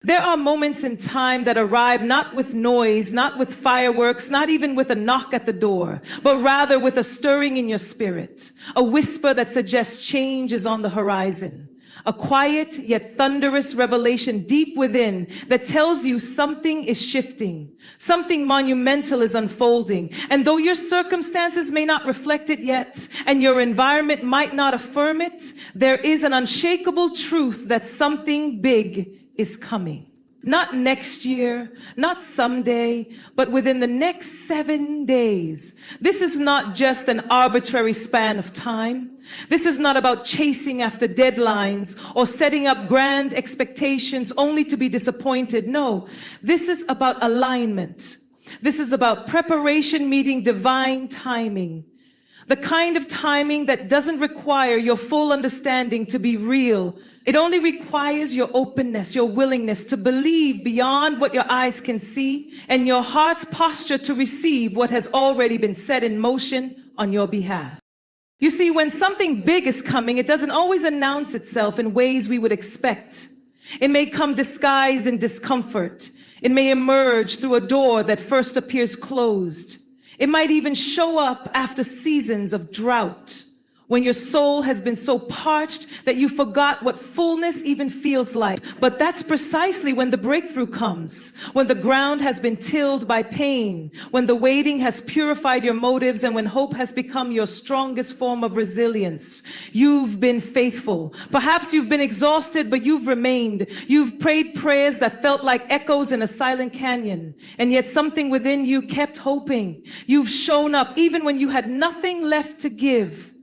There are moments in time that arrive not with noise, not with fireworks, not even with a knock at the door, but rather with a stirring in your spirit, a whisper that suggests change is on the horizon, a quiet yet thunderous revelation deep within that tells you something is shifting, something monumental is unfolding. And though your circumstances may not reflect it yet, and your environment might not affirm it, there is an unshakable truth that something big is coming. Not next year, not someday, but within the next 7 days. This is not just an arbitrary span of time. This is not about chasing after deadlines or setting up grand expectations only to be disappointed. No, this is about alignment. This is about preparation meeting divine timing. The kind of timing that doesn't require your full understanding to be real. It only requires your openness, your willingness to believe beyond what your eyes can see, and your heart's posture to receive what has already been set in motion on your behalf. You see, when something big is coming, it doesn't always announce itself in ways we would expect. It may come disguised in discomfort. It may emerge through a door that first appears closed. It might even show up after seasons of drought, when your soul has been so parched that you forgot what fullness even feels like. But that's precisely when the breakthrough comes, when the ground has been tilled by pain, when the waiting has purified your motives, and when hope has become your strongest form of resilience. You've been faithful. Perhaps you've been exhausted, but you've remained. You've prayed prayers that felt like echoes in a silent canyon, and yet something within you kept hoping. You've shown up even when you had nothing left to give.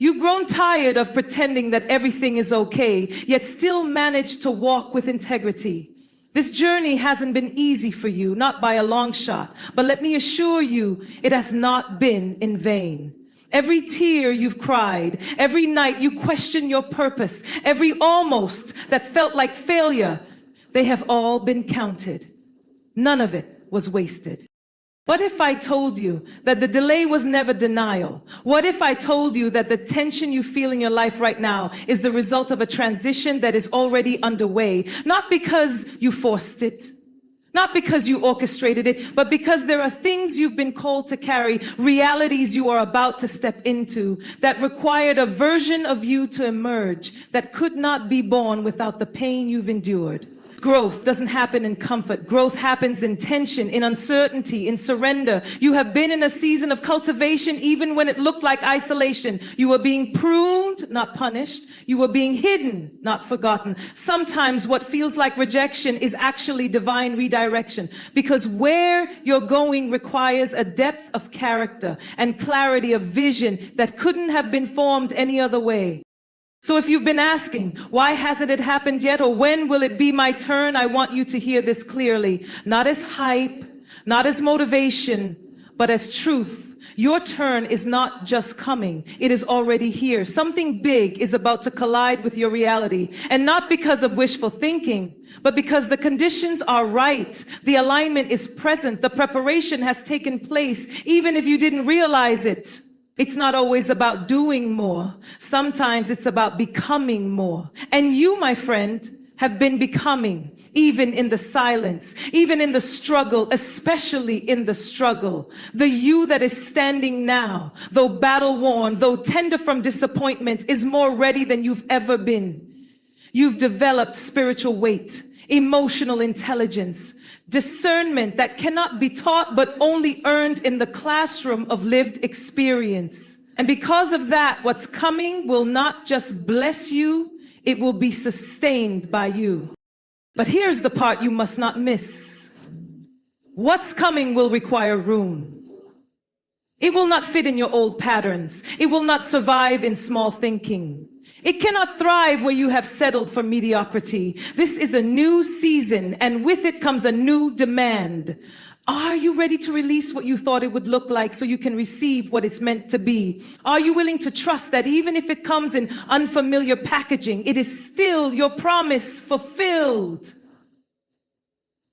You've grown tired of pretending that everything is okay, yet still managed to walk with integrity. This journey hasn't been easy for you, not by a long shot, but let me assure you, it has not been in vain. Every tear you've cried, every night you questioned your purpose, every almost that felt like failure, they have all been counted. None of it was wasted. What if I told you that the delay was never denial? What if I told you that the tension you feel in your life right now is the result of a transition that is already underway? Not because you forced it, not because you orchestrated it, but because there are things you've been called to carry, realities you are about to step into, that required a version of you to emerge that could not be born without the pain you've endured. Growth doesn't happen in comfort. Growth happens in tension, in uncertainty, in surrender. You have been in a season of cultivation even when it looked like isolation. You were being pruned, not punished. You were being hidden, not forgotten. Sometimes what feels like rejection is actually divine redirection, because where you're going requires a depth of character and clarity of vision that couldn't have been formed any other way. So if you've been asking, why hasn't it happened yet, or when will it be my turn, I want you to hear this clearly. Not as hype, not as motivation, but as truth. Your turn is not just coming, it is already here. Something big is about to collide with your reality, and not because of wishful thinking, but because the conditions are right. The alignment is present. The preparation has taken place, even if you didn't realize it. It's not always about doing more. Sometimes it's about becoming more. And you, my friend, have been becoming, even in the silence, even in the struggle, especially in the struggle. The you that is standing now, though battle-worn, though tender from disappointment, is more ready than you've ever been. You've developed spiritual weight, emotional intelligence, discernment that cannot be taught but only earned in the classroom of lived experience. And because of that, what's coming will not just bless you, it will be sustained by you. But here's the part you must not miss. What's coming will require room. It will not fit in your old patterns. It will not survive in small thinking. It cannot thrive where you have settled for mediocrity. This is a new season, and with it comes a new demand. Are you ready to release what you thought it would look like so you can receive what it's meant to be? Are you willing to trust that even if it comes in unfamiliar packaging, it is still your promise fulfilled?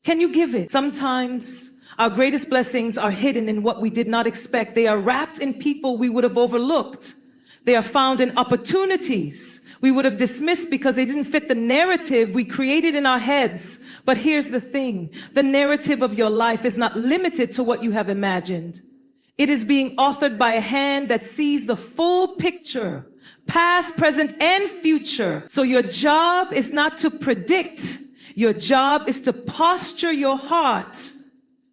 Can you give it? Sometimes our greatest blessings are hidden in what we did not expect. They are wrapped in people we would have overlooked. They are found in opportunities We would have dismissed because they didn't fit the narrative we created in our heads. But here's the thing. The narrative of your life is not limited to what you have imagined. It is being authored by a hand that sees the full picture, past, present, and future. So your job is not to predict. Your job is to posture your heart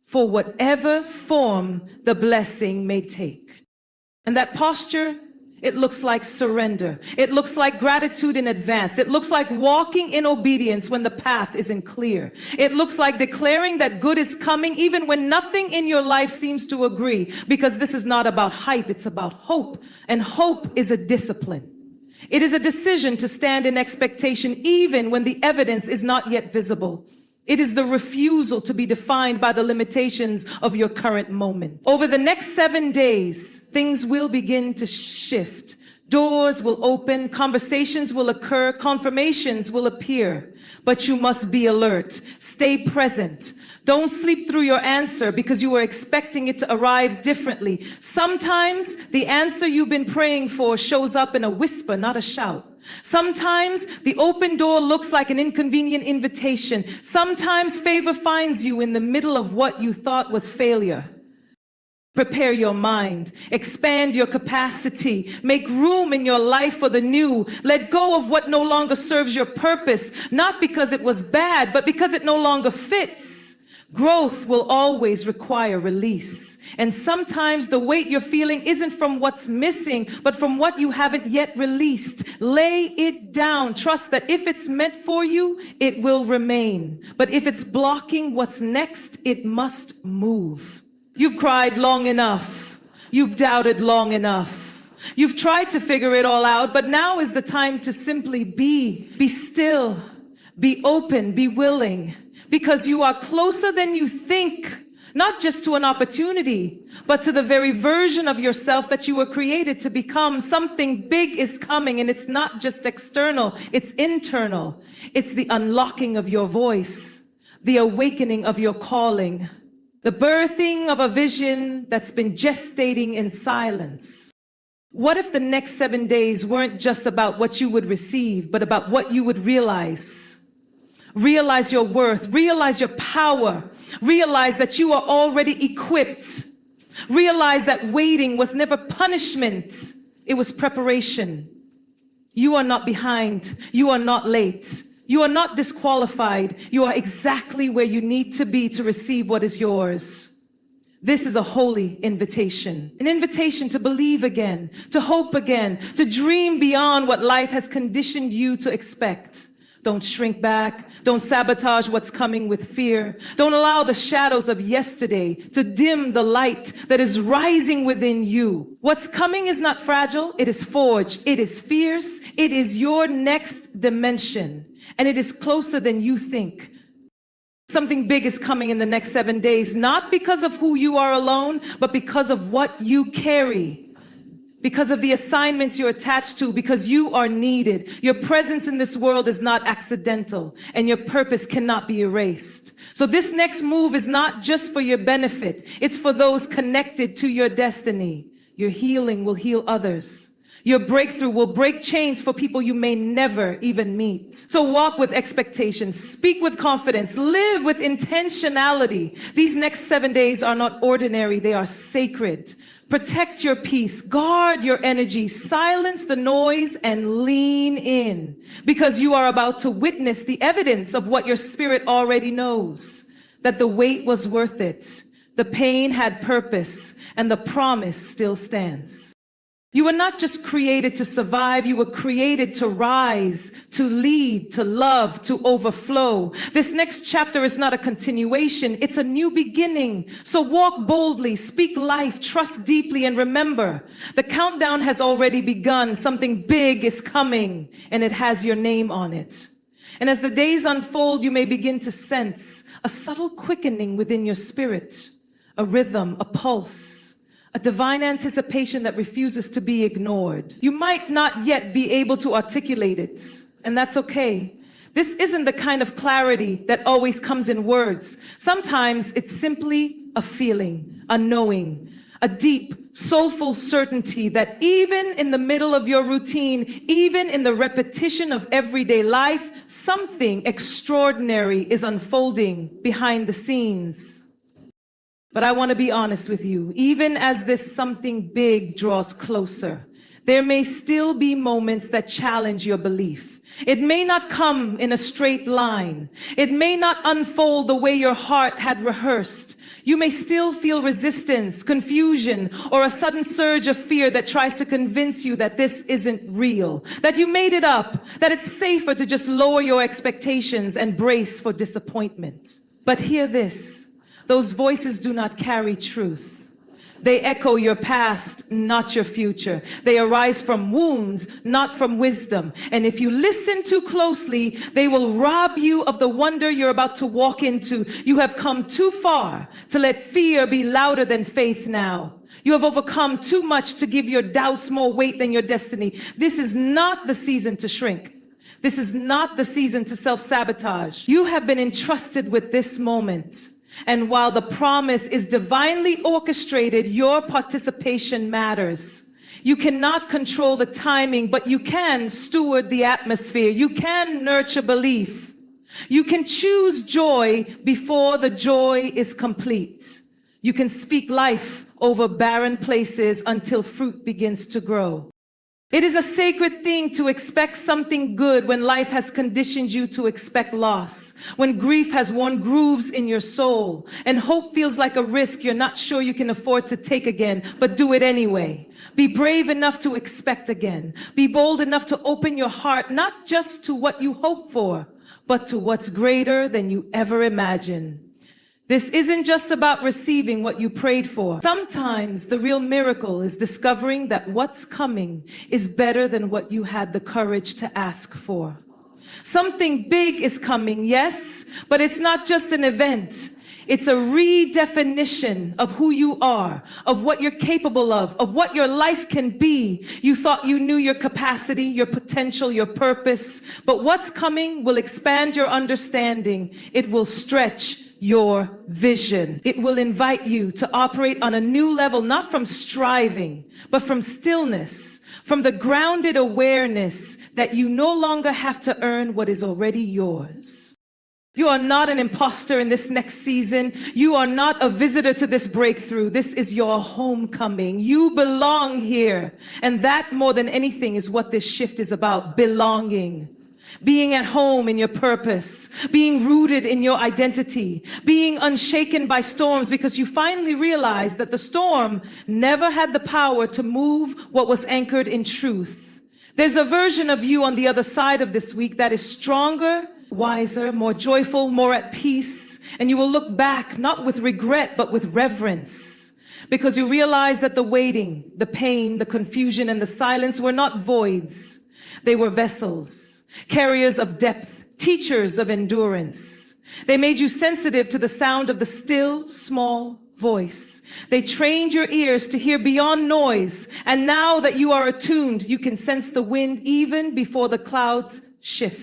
for whatever form the blessing may take. And that posture, it looks like surrender. It looks like gratitude in advance. It looks like walking in obedience when the path isn't clear. It looks like declaring that good is coming even when nothing in your life seems to agree, because this is not about hype, it's about hope. And hope is a discipline. It is a decision to stand in expectation even when the evidence is not yet visible. It is the refusal to be defined by the limitations of your current moment. Over the next 7 days, things will begin to shift. Doors will open, conversations will occur, confirmations will appear. But you must be alert. Stay present. Don't sleep through your answer because you were expecting it to arrive differently. Sometimes the answer you've been praying for shows up in a whisper, not a shout. Sometimes the open door looks like an inconvenient invitation. Sometimes favor finds you in the middle of what you thought was failure. Prepare your mind, expand your capacity, make room in your life for the new. Let go of what no longer serves your purpose, not because it was bad, but because it no longer fits. Growth will always require release. And sometimes the weight you're feeling isn't from what's missing, but from what you haven't yet released. Lay it down. Trust that if it's meant for you, it will remain. But if it's blocking what's next, it must move. You've cried long enough. You've doubted long enough. You've tried to figure it all out, but now is the time to simply be still, be open, be willing. Because you are closer than you think, not just to an opportunity, but to the very version of yourself that you were created to become. Something big is coming, and it's not just external, it's internal. It's the unlocking of your voice, the awakening of your calling, the birthing of a vision that's been gestating in silence. What if the next 7 days weren't just about what you would receive, but about what you would realize? Realize your worth, realize your power, realize that you are already equipped. Realize that waiting was never punishment, it was preparation. You are not behind, you are not late, you are not disqualified, you are exactly where you need to be to receive what is yours. This is a holy invitation, an invitation to believe again, to hope again, to dream beyond what life has conditioned you to expect. Don't shrink back. Don't sabotage what's coming with fear. Don't allow the shadows of yesterday to dim the light that is rising within you. What's coming is not fragile. It is forged. It is fierce. It is your next dimension. And it is closer than you think. Something big is coming in the next 7 days, not because of who you are alone, but because of what you carry. Because of the assignments you're attached to, because you are needed. Your presence in this world is not accidental, and your purpose cannot be erased. So this next move is not just for your benefit. It's for those connected to your destiny. Your healing will heal others. Your breakthrough will break chains for people you may never even meet. So walk with expectation, speak with confidence, live with intentionality. These next 7 days are not ordinary, they are sacred. Protect your peace, guard your energy, silence the noise, and lean in, because you are about to witness the evidence of what your spirit already knows, that the wait was worth it, the pain had purpose, and the promise still stands. You were not just created to survive, you were created to rise, to lead, to love, to overflow. This next chapter is not a continuation, it's a new beginning. So walk boldly, speak life, trust deeply, and remember, the countdown has already begun. Something big is coming, and it has your name on it. And as the days unfold, you may begin to sense a subtle quickening within your spirit, a rhythm, a pulse, a divine anticipation that refuses to be ignored. You might not yet be able to articulate it, and that's okay. This isn't the kind of clarity that always comes in words. Sometimes it's simply a feeling, a knowing, a deep, soulful certainty that even in the middle of your routine, even in the repetition of everyday life, something extraordinary is unfolding behind the scenes. But I want to be honest with you, even as this something big draws closer, there may still be moments that challenge your belief. It may not come in a straight line. It may not unfold the way your heart had rehearsed. You may still feel resistance, confusion, or a sudden surge of fear that tries to convince you that this isn't real, that you made it up, that it's safer to just lower your expectations and brace for disappointment. But hear this, those voices do not carry truth. They echo your past, not your future. They arise from wounds, not from wisdom. And if you listen too closely, they will rob you of the wonder you're about to walk into. You have come too far to let fear be louder than faith now. You have overcome too much to give your doubts more weight than your destiny. This is not the season to shrink. This is not the season to self-sabotage. You have been entrusted with this moment. And while the promise is divinely orchestrated, your participation matters. You cannot control the timing, but you can steward the atmosphere. You can nurture belief. You can choose joy before the joy is complete. You can speak life over barren places until fruit begins to grow. It is a sacred thing to expect something good when life has conditioned you to expect loss, when grief has worn grooves in your soul, and hope feels like a risk you're not sure you can afford to take again, but do it anyway. Be brave enough to expect again. Be bold enough to open your heart, not just to what you hope for, but to what's greater than you ever imagined. This isn't just about receiving what you prayed for. Sometimes the real miracle is discovering that what's coming is better than what you had the courage to ask for. Something big is coming, yes, but it's not just an event. It's a redefinition of who you are, of what you're capable of what your life can be. You thought you knew your capacity, your potential, your purpose, but what's coming will expand your understanding. It will stretch your vision. It will invite you to operate on a new level, not from striving, but from stillness, from the grounded awareness that you no longer have to earn what is already yours. You are not an imposter in this next season. You are not a visitor to this breakthrough. This is your homecoming. You belong here. And that more than anything is what this shift is about, belonging. Being at home in your purpose, being rooted in your identity, being unshaken by storms because you finally realize that the storm never had the power to move what was anchored in truth. There's a version of you on the other side of this week that is stronger, wiser, more joyful, more at peace, and you will look back not with regret but with reverence because you realize that the waiting, the pain, the confusion, and the silence were not voids. They were vessels. Carriers of depth, teachers of endurance. They made you sensitive to the sound of the still, small voice. They trained your ears to hear beyond noise. And now that you are attuned, you can sense the wind even before the clouds shift.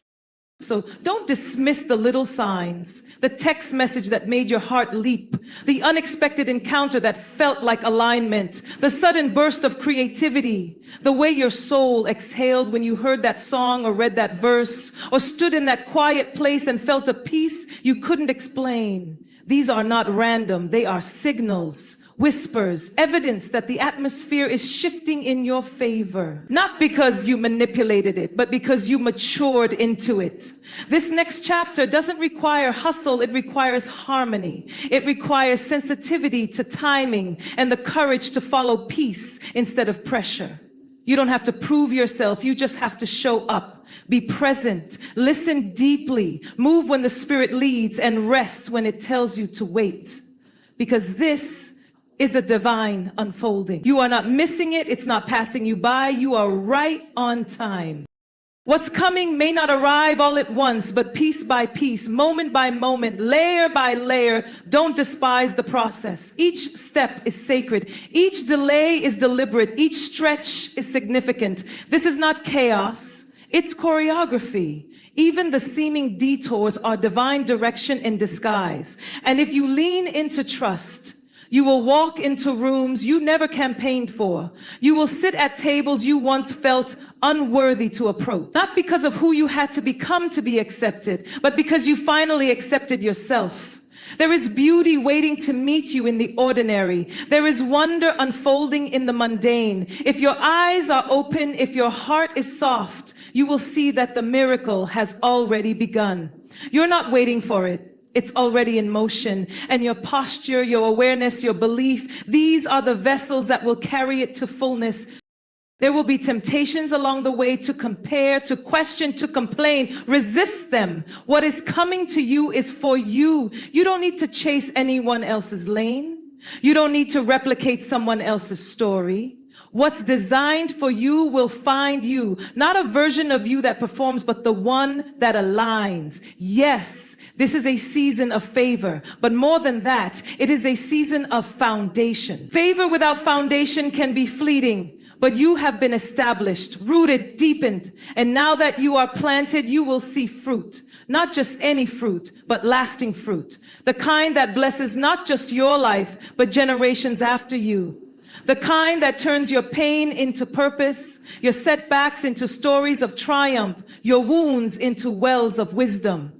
So don't dismiss the little signs, the text message that made your heart leap, the unexpected encounter that felt like alignment, the sudden burst of creativity, the way your soul exhaled when you heard that song or read that verse, or stood in that quiet place and felt a peace you couldn't explain. These are not random, they are signals, whispers, evidence that the atmosphere is shifting in your favor. Not because you manipulated it, but because you matured into it. This next chapter doesn't require hustle, it requires harmony. It requires sensitivity to timing and the courage to follow peace instead of pressure. You don't have to prove yourself, you just have to show up. Be present, listen deeply, move when the Spirit leads, and rest when it tells you to wait. Because this is a divine unfolding. You are not missing it, it's not passing you by, you are right on time. What's coming may not arrive all at once, but piece by piece, moment by moment, layer by layer. Don't despise the process. Each step is sacred. Each delay is deliberate. Each stretch is significant. This is not chaos, it's choreography. Even the seeming detours are divine direction in disguise. And if you lean into trust, You will walk into rooms you never campaigned for. You will sit at tables you once felt unworthy to approach. Not because of who you had to become to be accepted, but because you finally accepted yourself. There is beauty waiting to meet you in the ordinary. There is wonder unfolding in the mundane. If your eyes are open, if your heart is soft, you will see that the miracle has already begun. You're not waiting for it. It's already in motion. And your posture, your awareness, your belief, these are the vessels that will carry it to fullness. There will be temptations along the way to compare, to question, to complain. Resist them. What is coming to you is for you. You don't need to chase anyone else's lane. You don't need to replicate someone else's story. What's designed for you will find you. Not a version of you that performs, but the one that aligns. Yes, this is a season of favor, but more than that, it is a season of foundation. Favor without foundation can be fleeting, but you have been established, rooted, deepened, and now that you are planted, you will see fruit. Not just any fruit, but lasting fruit. The kind that blesses not just your life, but generations after you. The kind that turns your pain into purpose, your setbacks into stories of triumph, your wounds into wells of wisdom.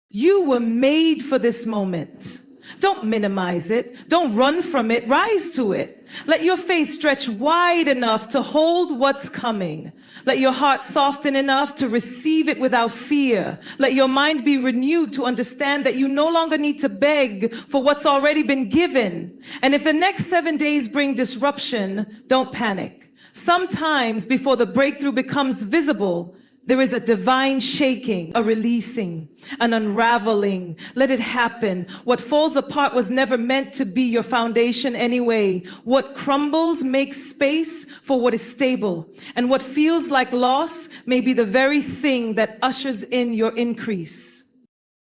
You were made for this moment. Don't minimize it. Don't run from it. Rise to it. Let your faith stretch wide enough to hold what's coming. Let your heart soften enough to receive it without fear. Let your mind be renewed to understand that you no longer need to beg for what's already been given. And if the next 7 days bring disruption, don't panic. Sometimes before the breakthrough becomes visible, there is a divine shaking, a releasing, an unraveling. Let it happen. What falls apart was never meant to be your foundation anyway. What crumbles makes space for what is stable. And what feels like loss may be the very thing that ushers in your increase.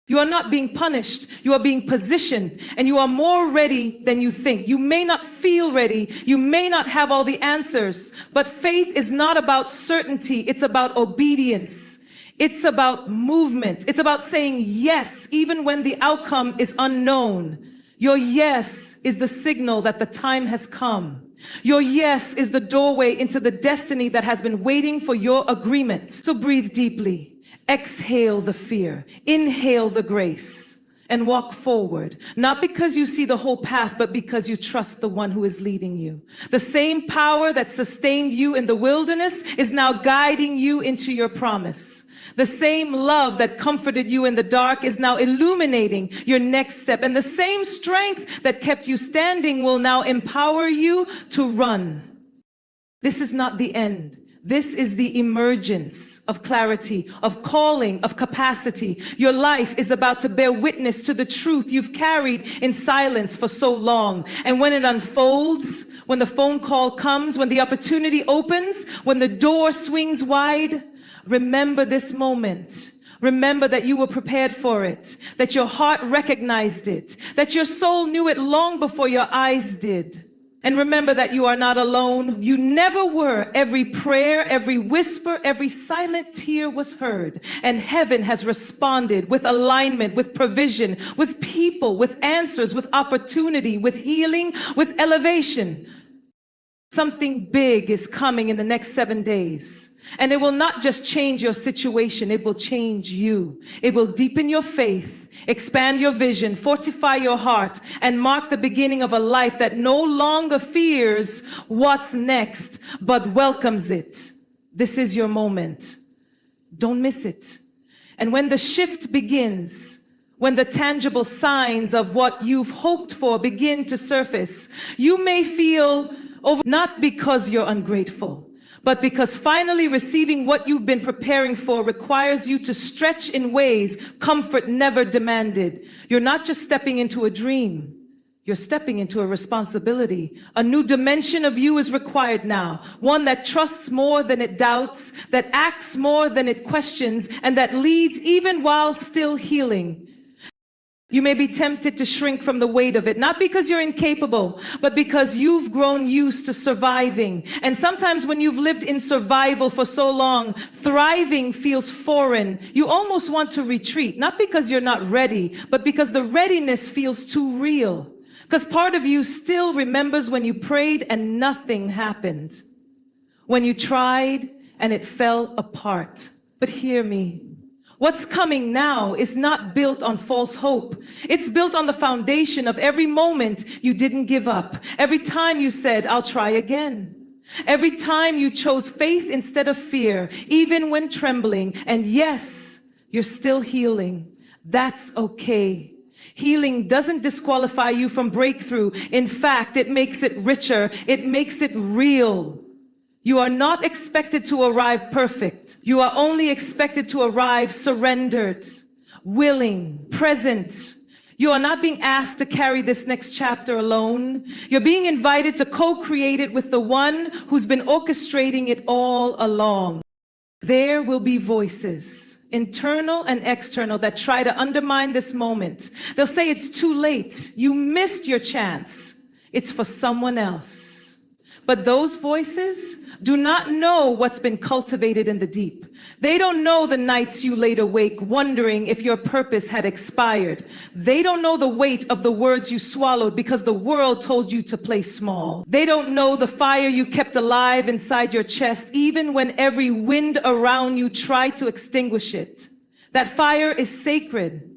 You are not being punished. You are being positioned, and you are more ready than you think. You may not feel ready. You may not have all the answers, but faith is not about certainty. It's about obedience. It's about movement. It's about saying yes, even when the outcome is unknown. Your yes is the signal that the time has come. Your yes is the doorway into the destiny that has been waiting for your agreement. So breathe deeply. Exhale the fear, inhale the grace, and walk forward. Not because you see the whole path, but because you trust the one who is leading you. The same power that sustained you in the wilderness is now guiding you into your promise. The same love that comforted you in the dark is now illuminating your next step. And the same strength that kept you standing will now empower you to run. This is not the end. This is the emergence of clarity, of calling, of capacity. Your life is about to bear witness to the truth you've carried in silence for so long. And when it unfolds, when the phone call comes, when the opportunity opens, when the door swings wide, remember this moment. Remember that you were prepared for it, that your heart recognized it, that your soul knew it long before your eyes did. And remember that you are not alone. You never were. Every prayer, every whisper, every silent tear was heard. And heaven has responded with alignment, with provision, with people, with answers, with opportunity, with healing, with elevation. Something big is coming in the next 7 days. And it will not just change your situation, it will change you. It will deepen your faith, expand your vision, fortify your heart, and mark the beginning of a life that no longer fears what's next, but welcomes it. This is your moment. Don't miss it. And when the shift begins, when the tangible signs of what you've hoped for begin to surface, you may feel not because you're ungrateful, but because finally receiving what you've been preparing for requires you to stretch in ways comfort never demanded. You're not just stepping into a dream, you're stepping into a responsibility. A new dimension of you is required now, one that trusts more than it doubts, that acts more than it questions, and that leads even while still healing. You may be tempted to shrink from the weight of it, not because you're incapable, but because you've grown used to surviving. And sometimes when you've lived in survival for so long, thriving feels foreign. You almost want to retreat, not because you're not ready, but because the readiness feels too real. Because part of you still remembers when you prayed and nothing happened. When you tried and it fell apart. But hear me. What's coming now is not built on false hope. It's built on the foundation of every moment you didn't give up. Every time you said, I'll try again. Every time you chose faith instead of fear, even when trembling. And yes, you're still healing. That's okay. Healing doesn't disqualify you from breakthrough. In fact, it makes it richer. It makes it real. You are not expected to arrive perfect. You are only expected to arrive surrendered, willing, present. You are not being asked to carry this next chapter alone. You're being invited to co-create it with the one who's been orchestrating it all along. There will be voices, internal and external, that try to undermine this moment. They'll say it's too late. You missed your chance. It's for someone else. But those voices do not know what's been cultivated in the deep. They don't know the nights you laid awake wondering if your purpose had expired. They don't know the weight of the words you swallowed because the world told you to play small. They don't know the fire you kept alive inside your chest even when every wind around you tried to extinguish it. That fire is sacred.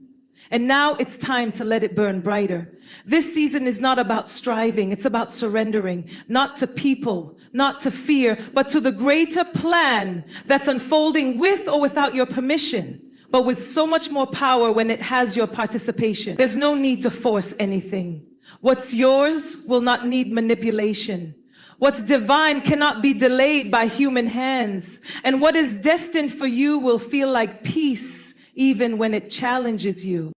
And now it's time to let it burn brighter. This season is not about striving. It's about surrendering, not to people, not to fear, but to the greater plan that's unfolding with or without your permission, but with so much more power when it has your participation. There's no need to force anything. What's yours will not need manipulation. What's divine cannot be delayed by human hands. And what is destined for you will feel like peace even when it challenges you.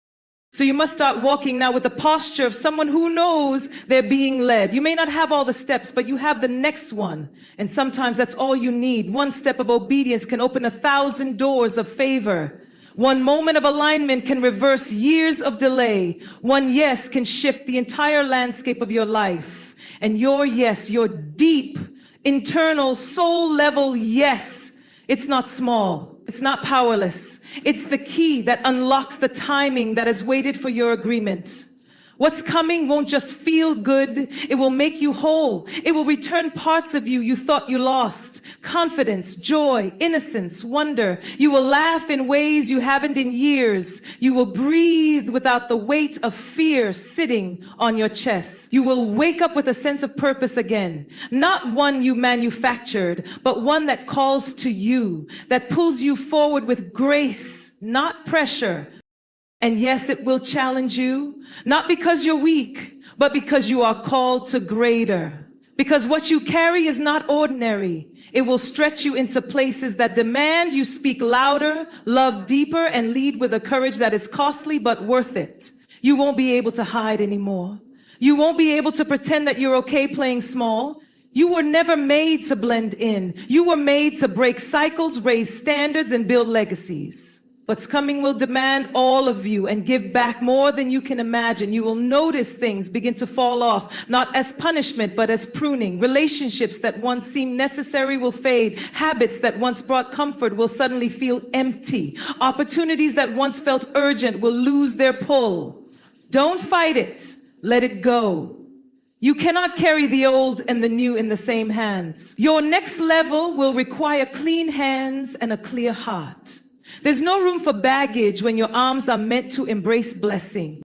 So you must start walking now with the posture of someone who knows they're being led. You may not have all the steps, but you have the next one. And sometimes that's all you need. One step of obedience can open 1,000 doors of favor. One moment of alignment can reverse years of delay. One yes can shift the entire landscape of your life. And your yes, your deep, internal, soul level yes, it's not small. It's not powerless. It's the key that unlocks the timing that has waited for your agreement. What's coming won't just feel good, it will make you whole. It will return parts of you you thought you lost. Confidence, joy, innocence, wonder. You will laugh in ways you haven't in years. You will breathe without the weight of fear sitting on your chest. You will wake up with a sense of purpose again. Not one you manufactured, but one that calls to you, that pulls you forward with grace, not pressure. And yes, it will challenge you, not because you're weak, but because you are called to greater. Because what you carry is not ordinary. It will stretch you into places that demand you speak louder, love deeper, and lead with a courage that is costly but worth it. You won't be able to hide anymore. You won't be able to pretend that you're okay playing small. You were never made to blend in. You were made to break cycles, raise standards, and build legacies. What's coming will demand all of you and give back more than you can imagine. You will notice things begin to fall off, not as punishment, but as pruning. Relationships that once seemed necessary will fade. Habits that once brought comfort will suddenly feel empty. Opportunities that once felt urgent will lose their pull. Don't fight it. Let it go. You cannot carry the old and the new in the same hands. Your next level will require clean hands and a clear heart. There's no room for baggage when your arms are meant to embrace blessing.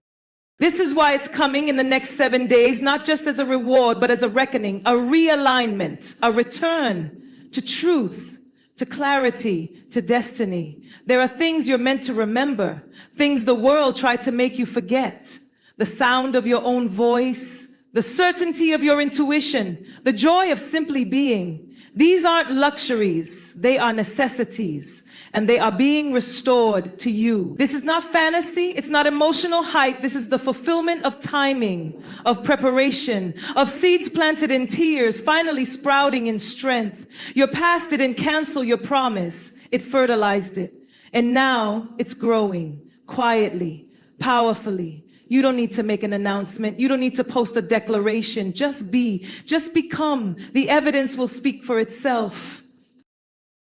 This is why it's coming in the next 7 days, not just as a reward, but as a reckoning, a realignment, a return to truth, to clarity, to destiny. There are things you're meant to remember, things the world tried to make you forget. The sound of your own voice, the certainty of your intuition, the joy of simply being. These aren't luxuries, they are necessities. And they are being restored to you. This is not fantasy. It's not emotional hype. This is the fulfillment of timing, of preparation, of seeds planted in tears, finally sprouting in strength. Your past didn't cancel your promise. It fertilized it. And now it's growing quietly, powerfully. You don't need to make an announcement. You don't need to post a declaration. Just be, just become. The evidence will speak for itself.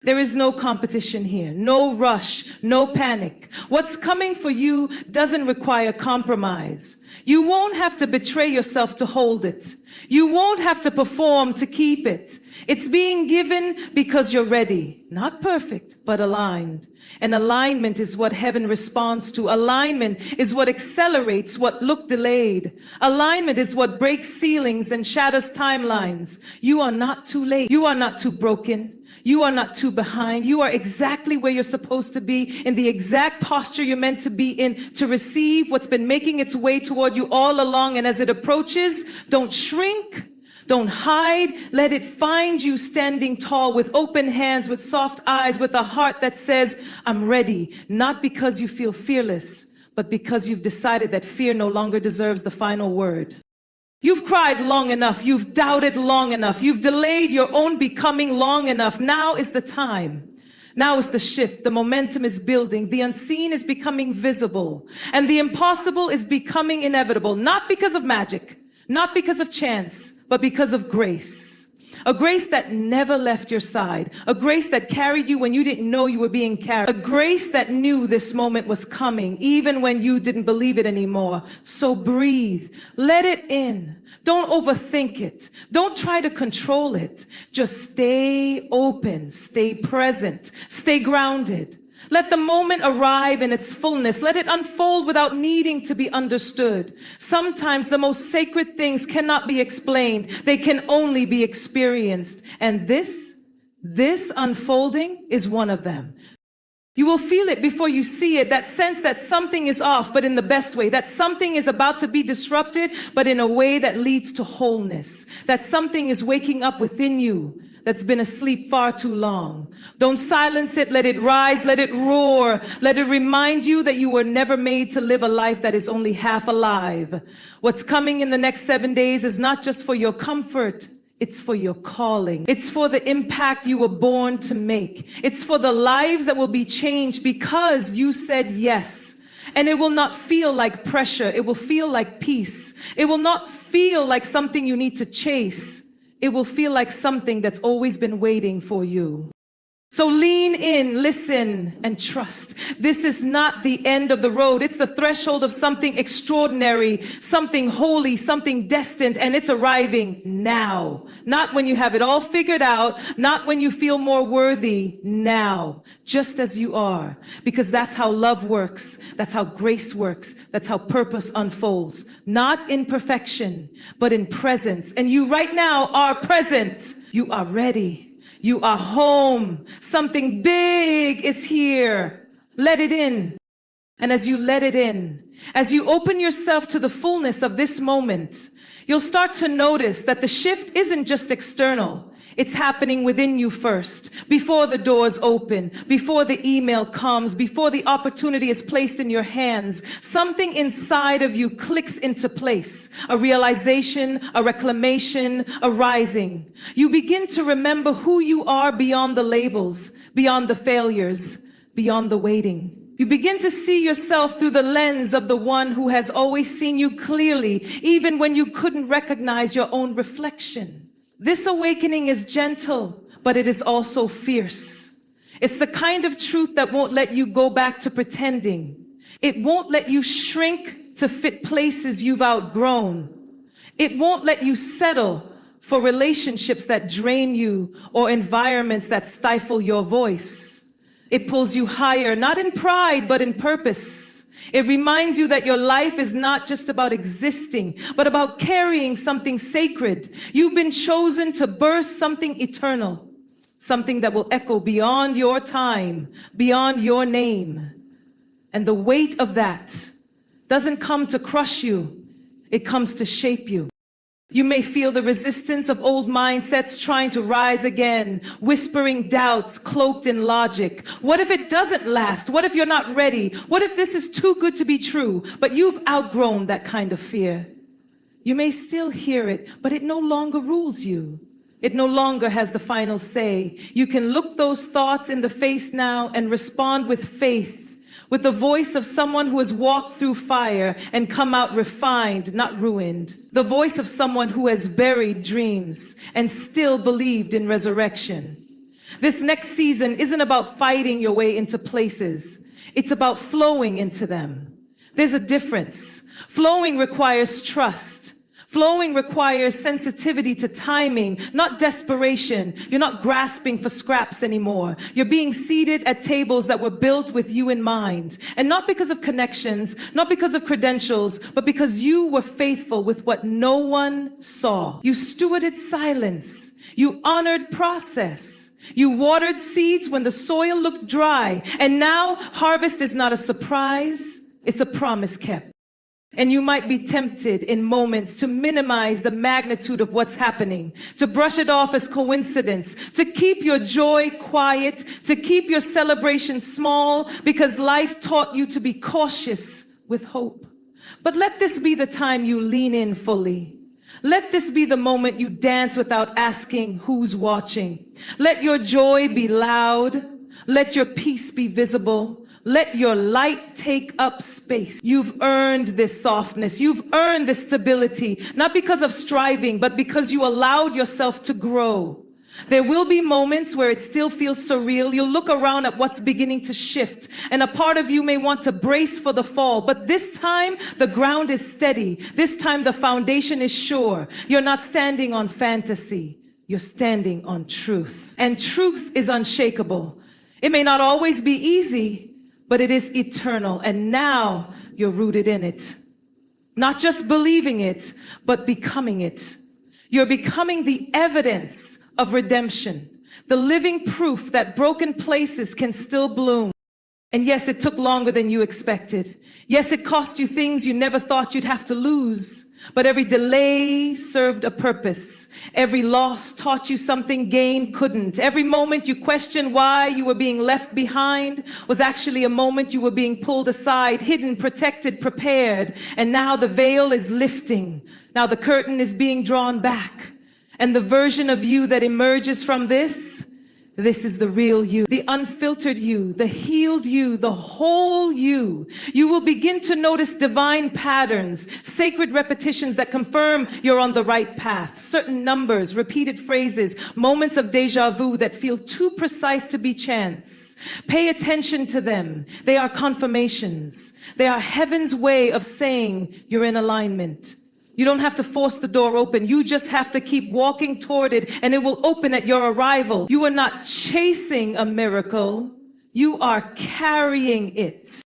There is no competition here, no rush, no panic. What's coming for you doesn't require compromise. You won't have to betray yourself to hold it. You won't have to perform to keep it. It's being given because you're ready, not perfect, but aligned. And alignment is what heaven responds to. Alignment is what accelerates what looked delayed. Alignment is what breaks ceilings and shatters timelines. You are not too late. You are not too broken. You are not too behind. You are exactly where you're supposed to be, in the exact posture you're meant to be in, to receive what's been making its way toward you all along. And as it approaches, don't shrink, don't hide. Let it find you standing tall with open hands, with soft eyes, with a heart that says, I'm ready. Not because you feel fearless, but because you've decided that fear no longer deserves the final word. You've cried long enough. You've doubted long enough. You've delayed your own becoming long enough. Now is the time. Now is the shift. The momentum is building. The unseen is becoming visible. And the impossible is becoming inevitable. Not because of magic, not because of chance, but because of grace. A grace that never left your side. A grace that carried you when you didn't know you were being carried. A grace that knew this moment was coming, even when you didn't believe it anymore. So breathe. Let it in. Don't overthink it. Don't try to control it. Just stay open. Stay present. Stay grounded. Let the moment arrive in its fullness. Let it unfold without needing to be understood. Sometimes the most sacred things cannot be explained. They can only be experienced. And this unfolding is one of them. You will feel it before you see it, that sense that something is off, but in the best way, that something is about to be disrupted, but in a way that leads to wholeness, that something is waking up within you that's been asleep far too long. Don't silence it. Let it rise. Let it roar. Let it remind you that you were never made to live a life that is only half alive. What's coming in the next 7 days is not just for your comfort. It's for your calling. It's for the impact you were born to make. It's for the lives that will be changed because you said yes. And it will not feel like pressure. It will feel like peace. It will not feel like something you need to chase. It will feel like something that's always been waiting for you. So lean in, listen, and trust. This is not the end of the road. It's the threshold of something extraordinary, something holy, something destined, and it's arriving now. Not when you have it all figured out, not when you feel more worthy, now, just as you are. Because that's how love works, that's how grace works, that's how purpose unfolds. Not in perfection, but in presence. And you right now are present. You are ready. You are home. Something big is here. Let it in. And as you let it in, as you open yourself to the fullness of this moment, you'll start to notice that the shift isn't just external. It's happening within you first, before the doors open, before the email comes, before the opportunity is placed in your hands. Something inside of you clicks into place, a realization, a reclamation, a rising. You begin to remember who you are beyond the labels, beyond the failures, beyond the waiting. You begin to see yourself through the lens of the one who has always seen you clearly, even when you couldn't recognize your own reflection. This awakening is gentle, but it is also fierce. It's the kind of truth that won't let you go back to pretending. It won't let you shrink to fit places you've outgrown. It won't let you settle for relationships that drain you or environments that stifle your voice. It pulls you higher, not in pride, but in purpose. It reminds you that your life is not just about existing, but about carrying something sacred. You've been chosen to birth something eternal, something that will echo beyond your time, beyond your name. And the weight of that doesn't come to crush you, it comes to shape you. You may feel the resistance of old mindsets trying to rise again, whispering doubts cloaked in logic. What if it doesn't last? What if you're not ready? What if this is too good to be true? But you've outgrown that kind of fear. You may still hear it, but it no longer rules you. It no longer has the final say. You can look those thoughts in the face now and respond with faith, with the voice of someone who has walked through fire and come out refined, not ruined. The voice of someone who has buried dreams and still believed in resurrection. This next season isn't about fighting your way into places. It's about flowing into them. There's a difference. Flowing requires trust. Flowing requires sensitivity to timing, not desperation. You're not grasping for scraps anymore. You're being seated at tables that were built with you in mind. And not because of connections, not because of credentials, but because you were faithful with what no one saw. You stewarded silence. You honored process. You watered seeds when the soil looked dry. And now harvest is not a surprise, it's a promise kept. And you might be tempted in moments to minimize the magnitude of what's happening, to brush it off as coincidence, to keep your joy quiet, to keep your celebration small, because life taught you to be cautious with hope. But let this be the time you lean in fully. Let this be the moment you dance without asking who's watching. Let your joy be loud. Let your peace be visible. Let your light take up space. You've earned this softness. You've earned this stability, not because of striving, but because you allowed yourself to grow. There will be moments where it still feels surreal. You'll look around at what's beginning to shift, and a part of you may want to brace for the fall. But this time, the ground is steady. This time, the foundation is sure. You're not standing on fantasy. You're standing on truth. And truth is unshakable. It may not always be easy, but it is eternal, and now you're rooted in it. Not just believing it, but becoming it. You're becoming the evidence of redemption, the living proof that broken places can still bloom. And yes, it took longer than you expected. Yes, it cost you things you never thought you'd have to lose. But every delay served a purpose. Every loss taught you something gain couldn't. Every moment you questioned why you were being left behind was actually a moment you were being pulled aside, hidden, protected, prepared. And now the veil is lifting. Now the curtain is being drawn back. And the version of you that emerges from this is the real you, the unfiltered you, the healed you, the whole you. You will begin to notice divine patterns, sacred repetitions that confirm you're on the right path, certain numbers, repeated phrases, moments of deja vu that feel too precise to be chance. Pay attention to them. They are confirmations. They are heaven's way of saying you're in alignment. You don't have to force the door open. You just have to keep walking toward it, and it will open at your arrival. You are not chasing a miracle. You are carrying it.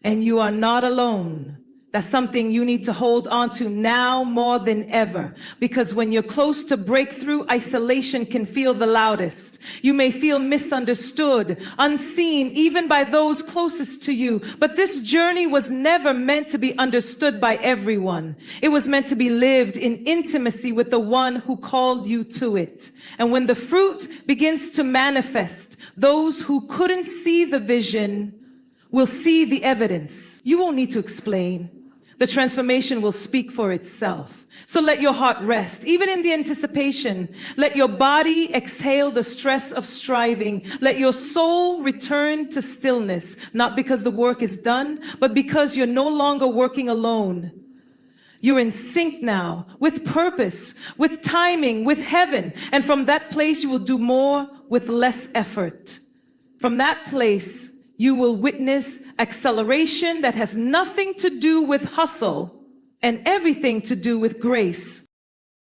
And you are not alone. That's something you need to hold on to now more than ever. Because when you're close to breakthrough, isolation can feel the loudest. You may feel misunderstood, unseen, even by those closest to you. But this journey was never meant to be understood by everyone. It was meant to be lived in intimacy with the one who called you to it. And when the fruit begins to manifest, those who couldn't see the vision will see the evidence. You won't need to explain. The transformation will speak for itself. So let your heart rest, even in the anticipation. Let your body exhale the stress of striving. Let your soul return to stillness, not because the work is done, but because you're no longer working alone. You're in sync now with purpose, with timing, with heaven. And from that place, you will do more with less effort. From that place, you will witness acceleration that has nothing to do with hustle and everything to do with grace.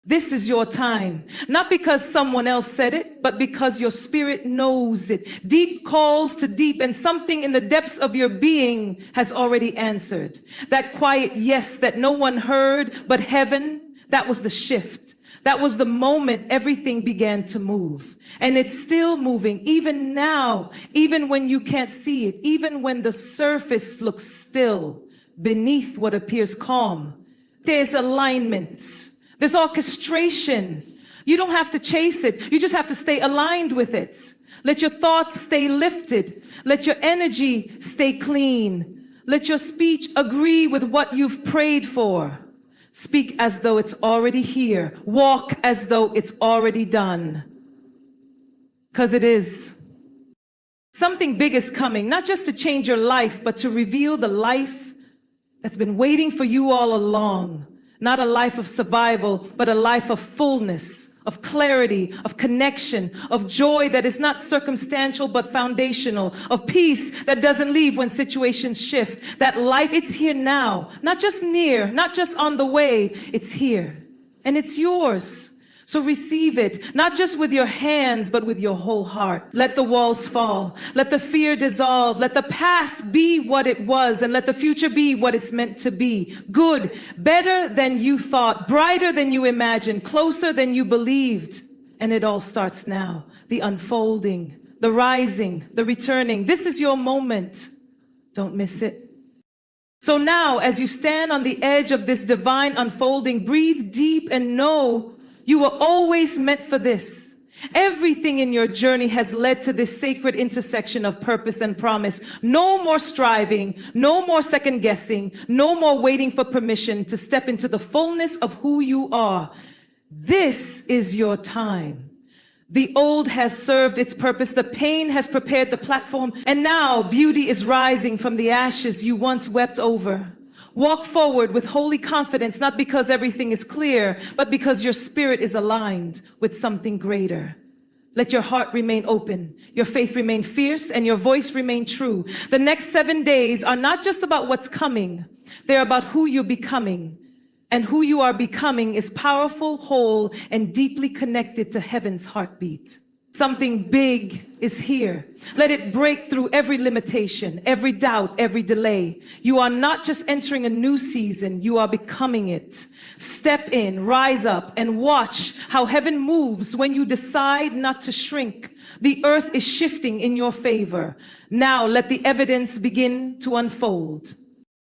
This is your time, not because someone else said it, but because your spirit knows it. Deep calls to deep, and something in the depths of your being has already answered. That quiet yes that no one heard but heaven, that was the shift. That was the moment everything began to move. And it's still moving, even now, even when you can't see it, even when the surface looks still beneath what appears calm. There's alignment. There's orchestration. You don't have to chase it. You just have to stay aligned with it. Let your thoughts stay lifted. Let your energy stay clean. Let your speech agree with what you've prayed for. Speak as though it's already here. Walk as though it's already done. Because it is. Something big is coming, not just to change your life, but to reveal the life that's been waiting for you all along. Not a life of survival, but a life of fullness, of clarity, of connection, of joy that is not circumstantial but foundational, of peace that doesn't leave when situations shift. That life, it's here now, not just near, not just on the way, it's here. And it's yours. So receive it, not just with your hands, but with your whole heart. Let the walls fall. Let the fear dissolve. Let the past be what it was, and let the future be what it's meant to be. Good, better than you thought, brighter than you imagined, closer than you believed. And it all starts now. The unfolding, the rising, the returning. This is your moment. Don't miss it. So now, as you stand on the edge of this divine unfolding, breathe deep and know you were always meant for this. Everything in your journey has led to this sacred intersection of purpose and promise. No more striving, no more second guessing, no more waiting for permission to step into the fullness of who you are. This is your time. The old has served its purpose, the pain has prepared the platform, and now beauty is rising from the ashes you once wept over. Walk forward with holy confidence, not because everything is clear, but because your spirit is aligned with something greater. Let your heart remain open, your faith remain fierce, and your voice remain true. The next 7 days are not just about what's coming, they're about who you're becoming. And who you are becoming is powerful, whole, and deeply connected to heaven's heartbeat. Something big is here. Let it break through every limitation, every doubt, every delay. You are not just entering a new season, you are becoming it. Step in, rise up, and watch how heaven moves when you decide not to shrink. The earth is shifting in your favor. Now let the evidence begin to unfold.